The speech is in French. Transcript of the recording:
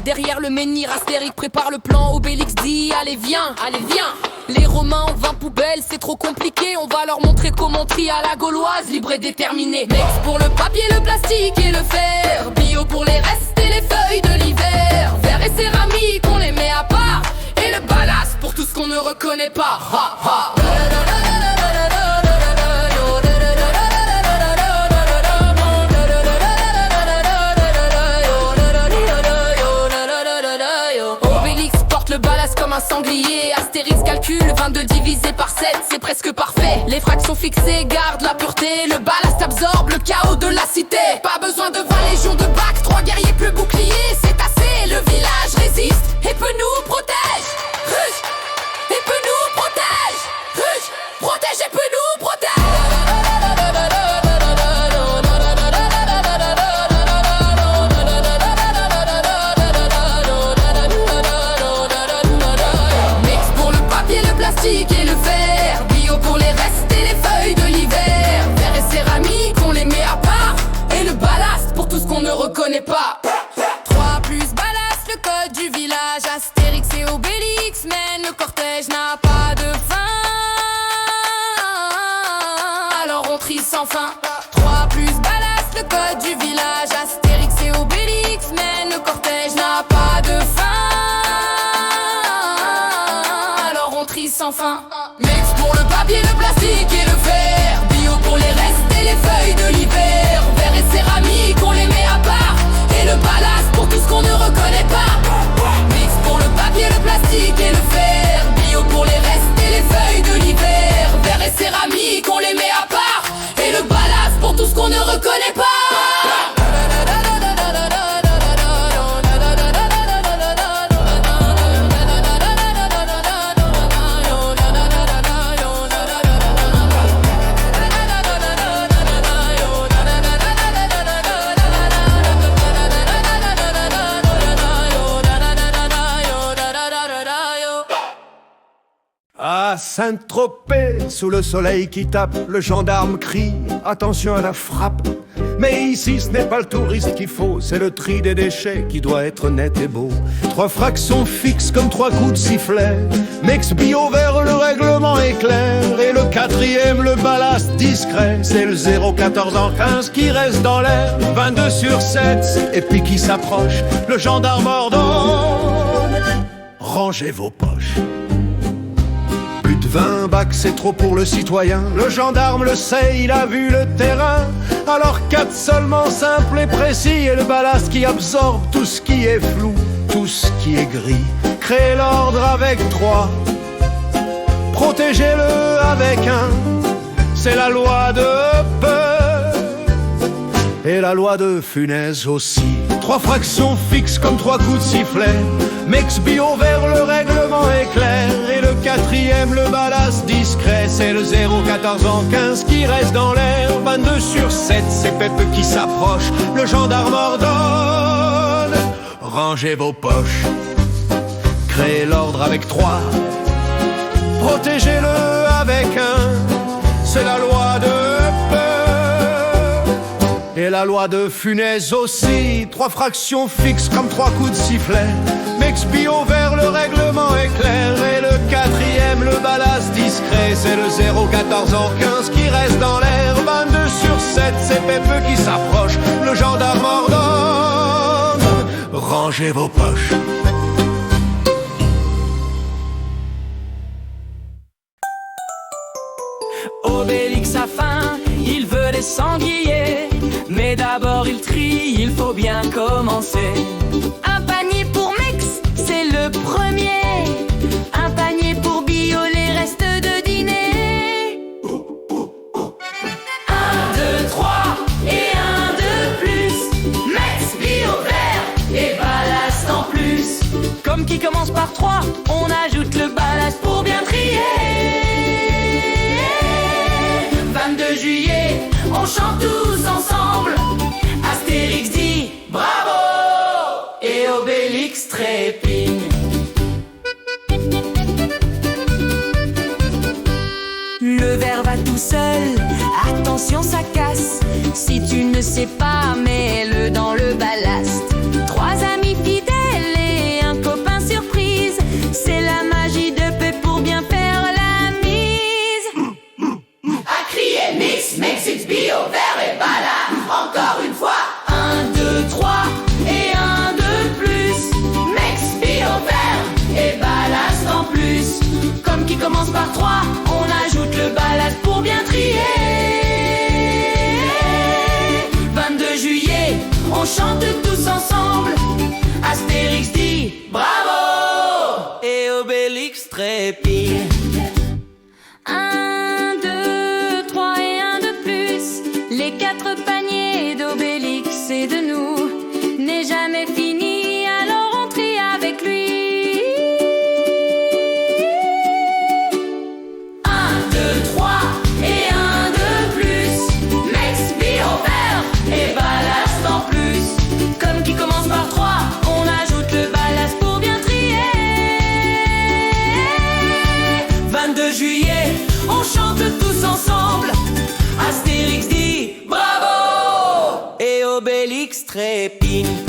Derrière le menhir, Astérix prépare le plan. Obélix dit allez viens, allez viens. Les Romains ont 20 poubelles, c'est trop compliqué. On va leur montrer comment trier à la gauloise, libre et déterminé. Mex pour le papier, le plastique et le fer. Bio pour les restes et les feuilles de l'hiver. Verre et céramique, on les met à part. Et le ballast pour tout ce qu'on ne reconnaît pas. Ha, ha. Comme un sanglier, Astérix calcule 22 divisé par 7, c'est presque parfait. Les fractions fixées gardent la pureté. Le ballast absorbe le chaos de la cité. Pas besoin de 20 légions de bac, 3 guerriers plus boucliers, c'est assez. Le village résiste et peut nous protège. Russe, et peut nous protège. Russe, protège et peut nous protège. Et le verre, bio pour les restes et les feuilles de l'hiver. Verre et céramique, on les met à part. Et le ballast pour tout ce qu'on ne reconnaît pas. 3 plus ballast, le code du village. Astérix et Obélix mènent le cortège, n'a pas de fin. Alors on trie sans fin. 3 plus ballast, le code du village. Astérix et Obélix mènent le cortège, n'a pas de fin. Sans fin. Mex pour le papier, le plastique et le verre. Bio pour les restes et les feuilles de l'hiver. Verre et céramique, on les met à part. Et le ballast pour tout ce qu'on ne reconnaît pas. Mex pour le papier, le plastique et le verre. Bio pour les restes et les feuilles de l'hiver. Verre et céramique, on les met à part. Et le ballast pour tout ce qu'on ne reconnaît pas. À Saint-Tropez, sous le soleil qui tape, le gendarme crie « Attention à la frappe !» Mais ici, ce n'est pas le touriste qu'il faut, c'est le tri des déchets qui doit être net et beau. 3 fractions fixes comme 3 coups de sifflet. Mex bio vert, le règlement est clair. Et le 4e, le ballast discret. C'est le 014 en 15 qui reste dans l'air. 22 sur 7, et puis qui s'approche. Le gendarme ordonne « Rangez vos poches !» 20 bacs, c'est trop pour le citoyen. Le gendarme le sait, il a vu le terrain. Alors 4 seulement, simple et précis. Et le ballast qui absorbe tout ce qui est flou, tout ce qui est gris. Créez l'ordre avec 3, protégez-le avec 1. C'est la loi de peur et la loi de Funès aussi. 3 fractions fixes comme 3 coups de sifflet. Mex bio vert, le règlement est clair. Et le 4e, le ballast discret. C'est le 014 en 15 qui reste dans l'air. 22 sur 7, c'est Pep qui s'approche. Le gendarme ordonne « Rangez vos poches !» Créez l'ordre avec 3, protégez-le avec 1. C'est la loi de peur et la loi de Funès aussi. 3 fractions fixes comme 3 coups de sifflet. Mex bio vert, le règlement est clair. Et le 4e, le ballast discret. C'est le 014 en 15 qui reste dans l'air. 22 sur 7, c'est Pep qui s'approche. Le gendarme ordonne « Rangez vos poches !» Obélix a faim, il veut des sangliers. Mais d'abord il trie, il faut bien commencer. Un panier pour Mex, c'est le premier. Un panier pour Bio, les restes de dîner. 1, 2, 3 et 1 de plus. Mex, bio vert et ballast en plus. Comme qui commence par 3, on ajoute le ballast pour bien trier. 22 juillet, on chante tous ensemble. Astérix dit bravo et Obélix trépigne. Le verre va tout seul, attention ça casse. Si tu ne sais pas, mets-le dans le ballast. 3 amis fidèles commence par 3, on ajoute le ballast pour bien trier. 22 juillet, on chante tous ensemble. Astérix dit bravo et Obélix trépigne. 1, 2, 3 et un de plus. Les 4 paniers d'Obélix et de nous n'est jamais fini, alors on trie avec lui. 1, 2, 3 et un de plus. Mex, Bio vert et ballast en plus. Comme qui commence par 3, on ajoute le ballast pour bien trier. 22 juillet, on chante tous ensemble. Astérix dit bravo et Obélix trépigne.